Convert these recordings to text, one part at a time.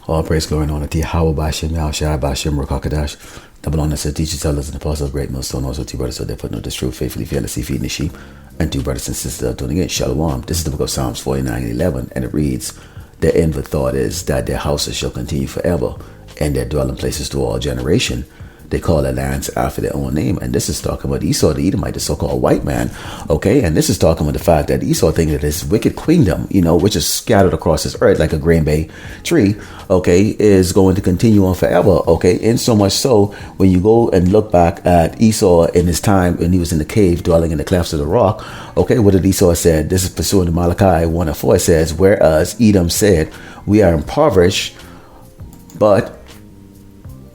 All praise, glory, and honor to Yahweh Bashim, Yahushua Bashim, Rukakadash. Double honor to teachers, elders, and apostles, great millstone, also two brothers, so therefore know this truth, faithfully, fearlessly feeding the sheep, and two brothers and sisters doing again. Shalom. This is the book of Psalms 49:11, and it reads, "Their inward thought is that their houses shall continue forever, and their dwelling places to all generation. They call their lands after their own name." And this is talking about Esau, the Edomite, the so-called white man. Okay, and this is talking about the fact that Esau thinks that his wicked kingdom, which is scattered across this earth like a green bay tree, okay, is going to continue on forever. Okay, and so much so when you go and look back at Esau in his time when he was in the cave dwelling in the clefts of the rock. Okay, what did Esau said? This is pursuing to Malachi 1:4. It says, "Whereas Edom said, we are impoverished, but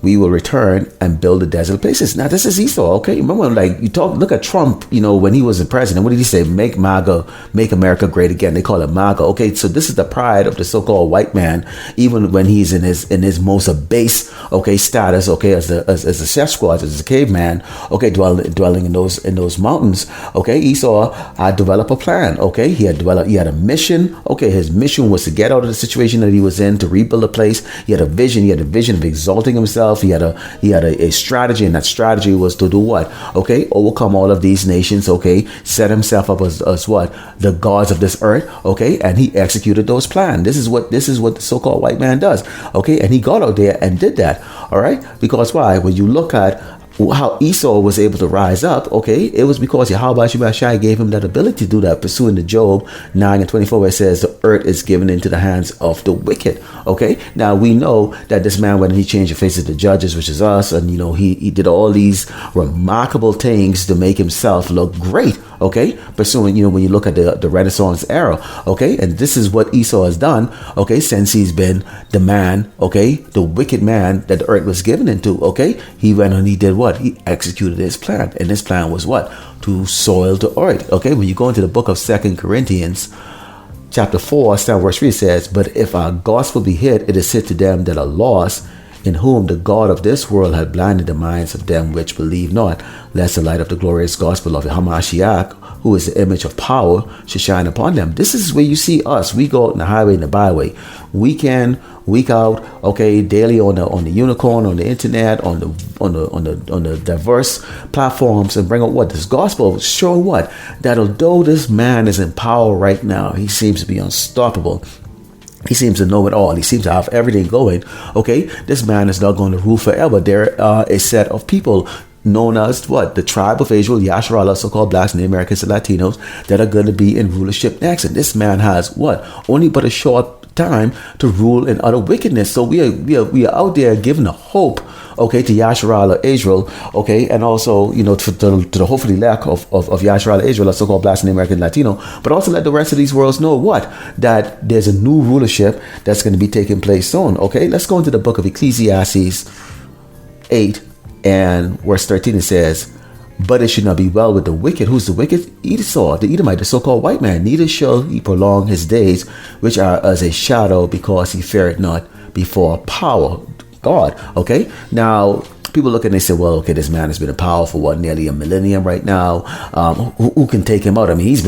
we will return and build the desolate places." Now, this is Esau, okay? Remember, look at Trump, when he was the president. What did he say? Make America great again. They call it MAGA. Okay, so this is the pride of the so-called white man, even when he's in his most abase, okay, status, okay, as a Sasquatch, as a caveman, okay, dwelling in those mountains. Okay, Esau had developed a plan. Okay, he had a mission. Okay, his mission was to get out of the situation that he was in, to rebuild a place. He had a vision. He had a vision of exalting himself. He had a strategy, and that strategy was to do what? Okay, overcome all of these nations. Okay, set himself up as what? The gods of this earth. Okay, and he executed those plans. This is what the so-called white man does. Okay, and he got out there and did that. All right, because why? When you look at how Esau was able to rise up, okay, it was because Yahweh Shai gave him that ability to do that, pursuing the Job 9:24, where it says the earth is given into the hands of the wicked. Okay, now we know that this man, when he changed the faces of the judges, which is us, and he did all these remarkable things to make himself look great. Okay, pursuing, when you look at the Renaissance era, okay, and this is what Esau has done, okay, since he's been the man, okay, the wicked man that the earth was given into. Okay, he went and he did what? He executed his plan, and his plan was what? To soil the earth. Okay, when you go into the book of 2 Corinthians chapter 4, verse 3 says, "But if our gospel be hid, it is hid to them that are lost, in whom the God of this world had blinded the minds of them which believe not, lest the light of the glorious gospel of Hamashiach, who is the image of power, should shine upon them." This is where you see us. We go out in the highway and the byway, week in, week out, okay, daily on the unicorn, on the internet, on the diverse platforms, and bring out what? This gospel, showing what? That although this man is in power right now, he seems to be unstoppable. He seems to know it all. He seems to have everything going. Okay, this man is not going to rule forever. There are a set of people known as what? The tribe of Israel, Yasharala, so-called blacks, Native Americans, and Latinos, that are going to be in rulership next. And this man has what? Only but a short time to rule in utter wickedness. So we are out there giving a hope, okay, to Yasharala Israel, okay, and also to the hopefully lack of Yasharala Israel, so-called blacks, Native American, Latino, but also let the rest of these worlds know what? That there's a new rulership that's going to be taking place soon. Okay, let's go into the book of Ecclesiastes 8 and verse 13. It says, "But it should not be well with the wicked." Who's the wicked? Esau, the Edomite, the so-called white man. "Neither shall he prolong his days, which are as a shadow, because he feareth not before power." God. Okay. Now, people look and they say, well, okay, this man has been in power for nearly a millennium right now. Who can take him out? I mean, he's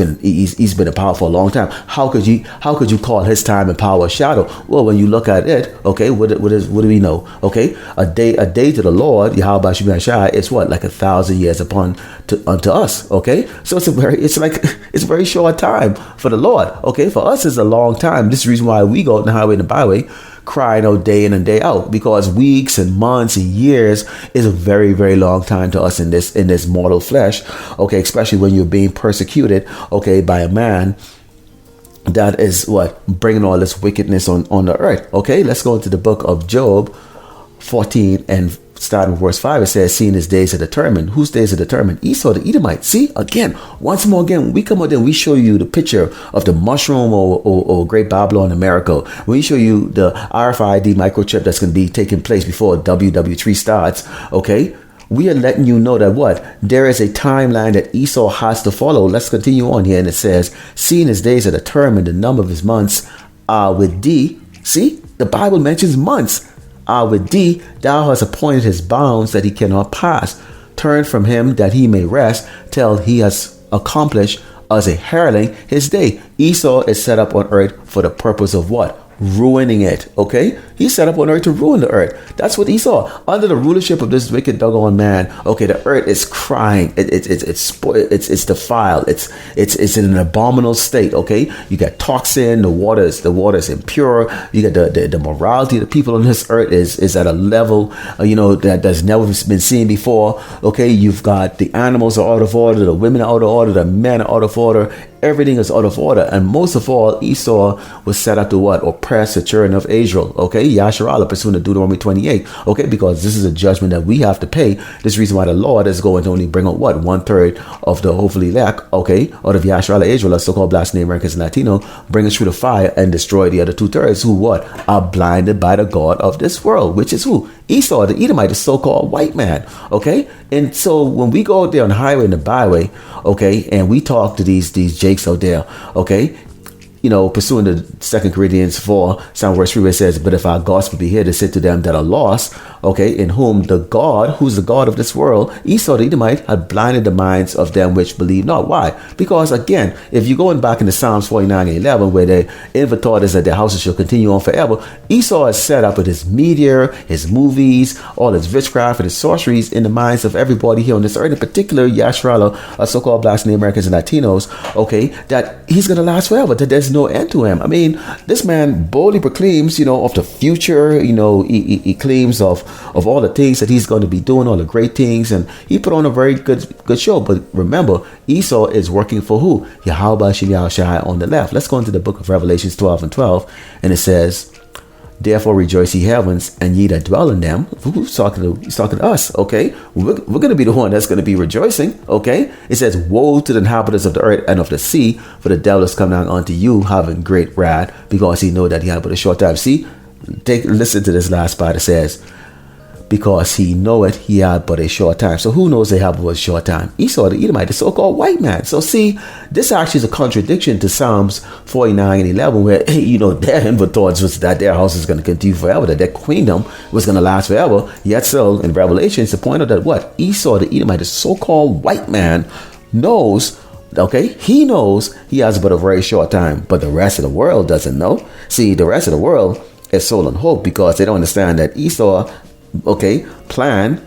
been in power for a long time. How could you call his time and power a shadow? Well, when you look at it, okay, what do we know? Okay, a day to the Lord, Yahweh Shai, is what? Like 1,000 years unto us. Okay, so it's a very short time for the Lord. Okay, for us it's a long time. This is the reason why we go on the highway and the byway, crying out day in and day out, because weeks and months and years is a very, very long time to us in this mortal flesh. Okay, especially when you're being persecuted, okay, by a man that is what? Bringing all this wickedness on the earth. Okay, let's go into the book of Job 14 and starting with verse 5. It says, "Seeing his days are determined." Whose days are determined? Esau, the Edomite. See, once more, we come out there and we show you the picture of the mushroom or Great Babylon America. We show you the RFID microchip that's going to be taking place before WW3 starts. Okay, we are letting you know that what? There is a timeline that Esau has to follow. Let's continue on here. And it says, "Seeing his days are determined, the number of his months are with thee." See, the Bible mentions months. "With thee, thou hast appointed his bounds that he cannot pass. Turn from him that he may rest till he has accomplished as a hireling his day." Esau is set up on earth for the purpose of what? ruining it. Okay, he set up on earth to ruin the earth. That's what Esau, under the rulership of this wicked doggone man. Okay, the earth is crying. It's spoiled. It's defiled. It's in an abominable state. Okay, you got toxin. The water is impure. You got the morality of the people on this earth is at a level that's never been seen before. Okay, you've got the animals are out of order, the women are out of order, the men are out of order. Everything is out of order, and most of all, Esau was set up to what? Oppress the children of Israel. Okay, Yasharallah pursuing the Deuteronomy 28. Okay, because this is a judgment that we have to pay. This is the reason why the Lord is going to only bring out what? 1/3 of the hopefully elect. Okay, out of Yasharallah Israel, a so-called black name Americans and Latino, bring us through the fire and destroy the other 2/3 who what? Are blinded by the God of this world, which is who? Esau, the Edomite, the so-called white man. Okay, and so when we go out there on the highway and the byway, okay, and we talk to these Jakes out there, okay, pursuing the 2 Corinthians 4, verse 3, where it says, but if our gospel be here to say to them that are lost, okay, in whom the God, who's the God of this world, Esau the Edomite, had blinded the minds of them which believe not. Why? Because again, if you're going back into Psalms 49:11, where the inventory is that their houses shall continue on forever, Esau is set up with his media, his movies, all his witchcraft and his sorceries in the minds of everybody here on this earth, in particular, Yasharallah, so-called blacks, Native Americans, and Latinos, okay, that he's going to last forever, that there's no end to him. I mean, this man boldly proclaims, of the future, he claims of all the things that he's going to be doing, all the great things, and he put on a very good show. But remember, Esau is working for who? Yahweh Shem Yahushai on the left. Let's go into the book of Revelations 12:12, and it says, therefore rejoice ye heavens, and ye that dwell in them. He's talking to us, okay? We're going to be the one that's going to be rejoicing, okay? It says, woe to the inhabitants of the earth and of the sea, for the devil is come down unto you, having great wrath, because he know that he had but a short time. See, listen to this last part. It says, because he knoweth he had but a short time. So who knows they have but a short time? Esau the Edomite, the so-called white man. So see, this actually is a contradiction to Psalms 49:11, where their inventories was that their house is going to continue forever, that their kingdom was going to last forever. Yet so in Revelation, it's to point out that what? Esau the Edomite, the so-called white man, knows. Okay, he knows he has but a very short time, but the rest of the world doesn't know. See, the rest of the world is sold on hope because they don't understand that Esau, plan,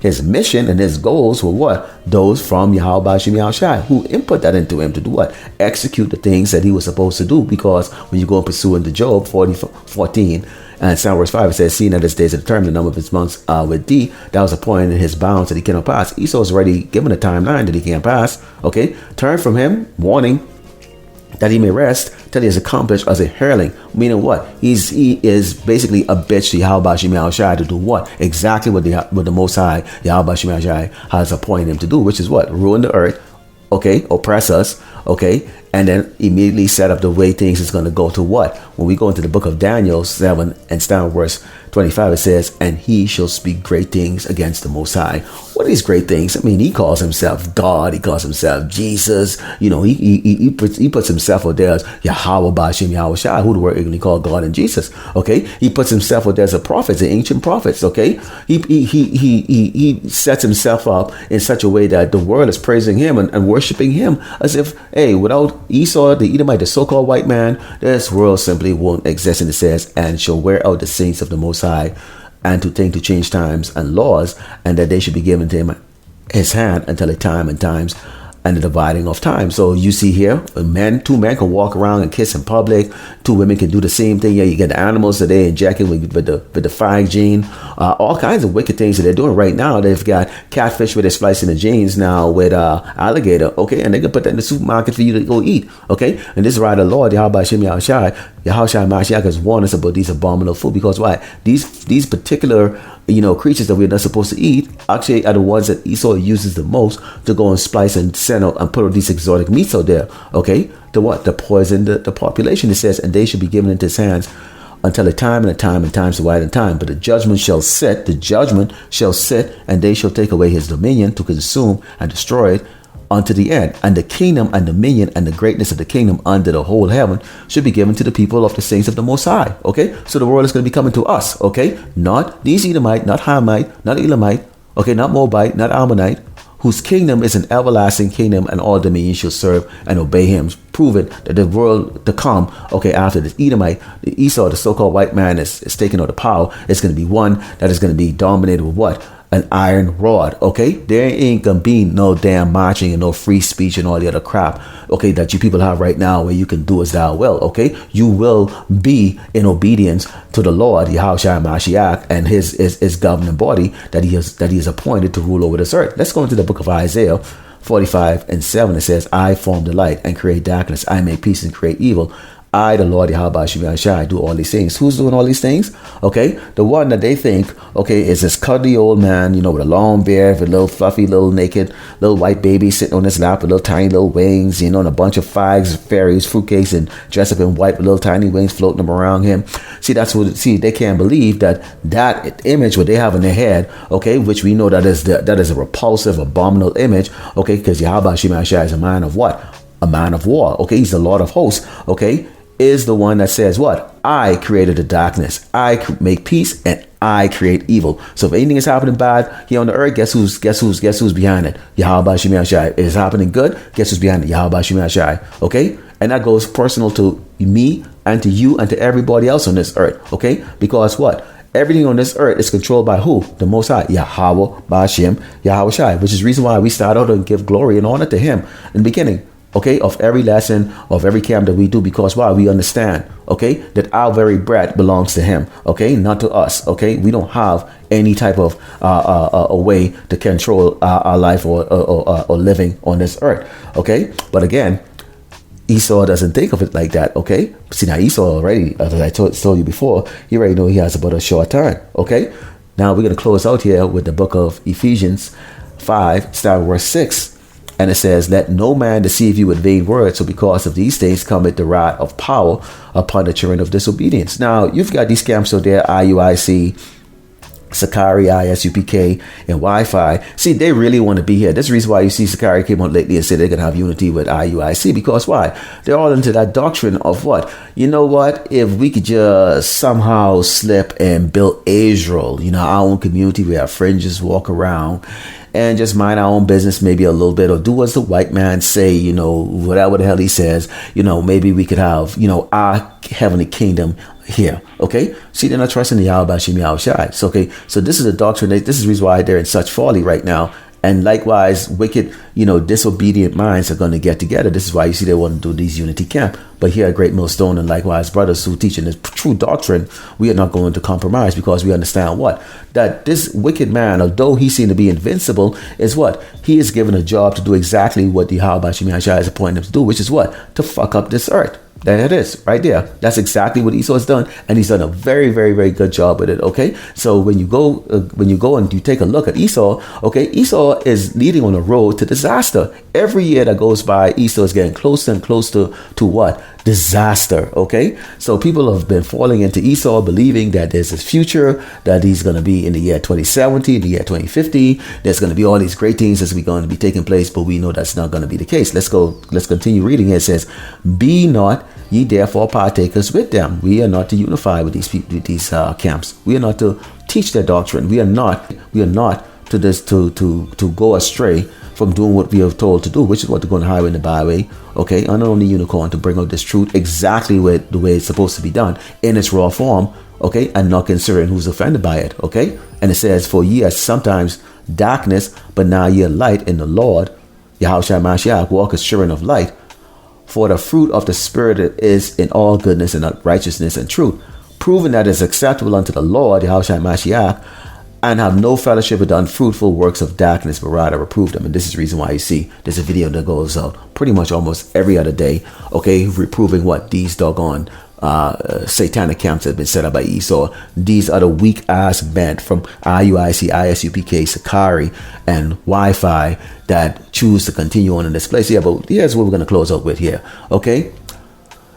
his mission and his goals were what? Those from Yahweh Shem Yahushai, who input that into him to do what? Execute the things that he was supposed to do. Because when you go and pursue into Job 40:14 and verse 5, it says, seeing that his days are determined, the number of his months with thee, that was a point in his bounds that he cannot pass. Esau is already given a timeline that he can't pass. Okay, turn from him, warning, that he may rest till he is accomplished as a hireling. Meaning what? He is basically a bitch to Yahweh Shem Yahushai to do what? Exactly what the Most High, Yahweh Shem Yahushai, has appointed him to do, which is what? Ruin the earth, oppress us, and then immediately set up the way things is going to go to what? When we go into the book of Daniel 7 and start verse 25, it says, and he shall speak great things against the Most High. What are these great things? I mean, he calls himself God. He calls himself Jesus. He puts himself out there as Yahweh B'Shem Yahushai, who the word he called God and Jesus. Okay, he puts himself out there as a prophet, the ancient prophets. Okay, he sets himself up in such a way that the world is praising him and worshiping him as if, hey, without Esau the Edomite, the so-called white man, this world simply won't exist. And it says, and shall wear out the saints of the Most High, and to think to change times and laws, and that they should be given to him his hand until a time and times and the dividing of time. So you see here, two men can walk around and kiss in public. Two women can do the same thing. Yeah, you get the animals that they injecting with the 5 gene, all kinds of wicked things that they're doing right now. They've got catfish where they're splicing the genes now with alligator. Okay, and they can put that in the supermarket for you to go eat. Okay, and this is why the Lord Yahweh Shem Yahushai Mashiach has warned us about these abominable food, because why? These particular creatures that we're not supposed to eat actually are the ones that Esau uses the most to go and splice and send out and put out these exotic meats out there. Okay, to what? To poison the population. It says, and they should be given into his hands until a time and a time and times to widen time. But the judgment shall sit, and they shall take away his dominion to consume and destroy it unto the end. And the kingdom and dominion and the greatness of the kingdom under the whole heaven should be given to the people of the saints of the Most High. Okay, so the world is going to be coming to us. Okay, not these Edomite, not Hamite, not Elamite. Okay, not Moabite, not Ammonite, whose kingdom is an everlasting kingdom, and all dominion shall serve and obey him. proving that the world to come, okay, after this Edomite, the Esau, the so-called white man is taking over the power, it's going to be one that is going to be dominated with what? An iron rod, okay? There ain't gonna be no damn marching and no free speech and all the other crap, okay, that you people have right now where you can do as thou will, okay? You will be in obedience to the Lord, Yahushua Mashiach, and his governing body that he has appointed to rule over this earth. Let's go into the book of Isaiah 45:7. It says, I form the light and create darkness. I make peace and create evil. I, the Lord, Yahweh Shai, do all these things. Who's doing all these things? Okay, the one that they think, okay, is this cuddly old man, with a long beard, with a little fluffy, little naked, little white baby sitting on his lap with little tiny little wings, and a bunch of fags, fairies, fruitcakes, and dressed up in white with little tiny wings floating them around him. See, they can't believe that image what they have in their head, okay, which we know that is a repulsive, abominable image, okay, because Yahweh Shai is a man of what? A man of war, okay? He's the Lord of hosts, okay? Is the one that says what? I created the darkness. I make peace and I create evil. So if anything is happening bad here on the earth, guess who's behind it? Yahweh Shai. If it's happening good, guess who's behind it? Yahweh Shai. Okay? And that goes personal to me and to you and to everybody else on this earth. Okay? Because what? Everything on this earth is controlled by who? The Most High, Yahweh Ba'Shem, Yahweh Shai, which is the reason why we start out and give glory and honor to him in the beginning. Okay, of every lesson, of every camp that we do, because why? We understand, okay, that our very breath belongs to him, okay, not to us, okay. We don't have any type of a way to control our life or living on this earth, okay. But again, Esau doesn't think of it like that, okay. See, now Esau already, as I told you before, he already know he has about a short time, okay. Now we're going to close out here with the book of Ephesians 5, start verse 6. And it says, let no man deceive you with vain words. So because of these things cometh the wrath of power upon the children of disobedience. Now, you've got these camps out there, IUIC, Sakari, ISUPK, and Wi-Fi. See, they really want to be here. That's the reason why you see Sakari came out lately and said they're going to have unity with IUIC. Because why? They're all into that doctrine of what? You know what? If we could just somehow slip and build Israel, our own community, we have fringes, walk around and just mind our own business maybe a little bit, or do as the white man say, whatever the hell he says, maybe we could have, our heavenly kingdom here. Okay. See, they're not trusting the Yahweh Shem Yahweh Shai. So, okay. So this is a doctrine. This is the reason why they're in such folly right now. And likewise, wicked, disobedient minds are going to get together. This is why you see they want to do these unity camp. But here at Great Millstone and likewise brothers who teach in this true doctrine, we are not going to compromise, because we understand what? That this wicked man, although he seemed to be invincible, is what? He is given a job to do exactly what the Yahweh Shem Yahweh Shai is appointing him to do, which is what? To fuck up this earth. There it is, right there. That's exactly what Esau has done, and he's done a very, very, very good job with it. Okay, so when you go and you take a look at Esau, okay, Esau is leading on a road to disaster. Every year that goes by, Esau is getting closer and closer to what? Disaster. Okay, so people have been falling into Esau, believing that there's this future, that he's going to be in the year 2070, the year 2050. There's going to be all these great things that's going to be taking place, but we know that's not going to be the case. Let's continue reading. It says, "Be not ye therefore partakers with them." We are not to unify with these people, with these camps. We are not to teach their doctrine. We are not to go astray from doing what we are told to do, which is what to go on the highway and the byway, okay, and on the unicorn, to bring out this truth exactly the way it's supposed to be done in its raw form, okay, and not considering who's offended by it, okay. And it says, "For ye are sometimes darkness, but now ye are light in the Lord. Yahushua Mashiach, walk as children of light. For the fruit of the Spirit is in all goodness and righteousness and truth, proving that it is acceptable unto the Lord, Yahushua Mashiach, and have no fellowship with the unfruitful works of darkness, but rather reprove them." And this is the reason why you see there's a video that goes out pretty much almost every other day, okay, reproving what these doggone satanic camps have been set up by Esau. These are the weak ass men from IUIC, ISUPK, Sakari, and Wi-Fi that choose to continue on in this place. Yeah, but here's what we're going to close out with here, okay?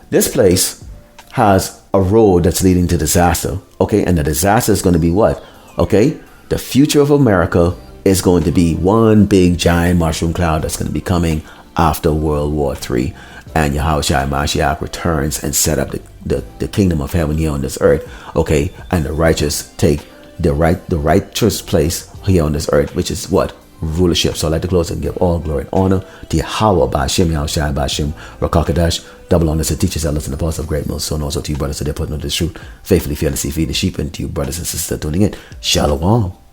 This place has a road that's leading to disaster, okay? And the disaster is going to be what? Okay, the future of America is going to be one big giant mushroom cloud that's going to be coming after World War III. And Yahushua Mashiach returns and set up the kingdom of heaven here on this earth. Okay, and the righteous take the righteous place here on this earth, which is what? rulership. So I'd like to close and give all glory and honor to Yahweh, Ba'ashem, Yahushua, Ba'ashem, Rakakadash. Double honors to teachers, elders, and apostles of great millstone. Also to you, brothers, so they're putting on the truth, faithfully, fearlessly feed the sheep. And to you, brothers and sisters, tuning in. Shalom.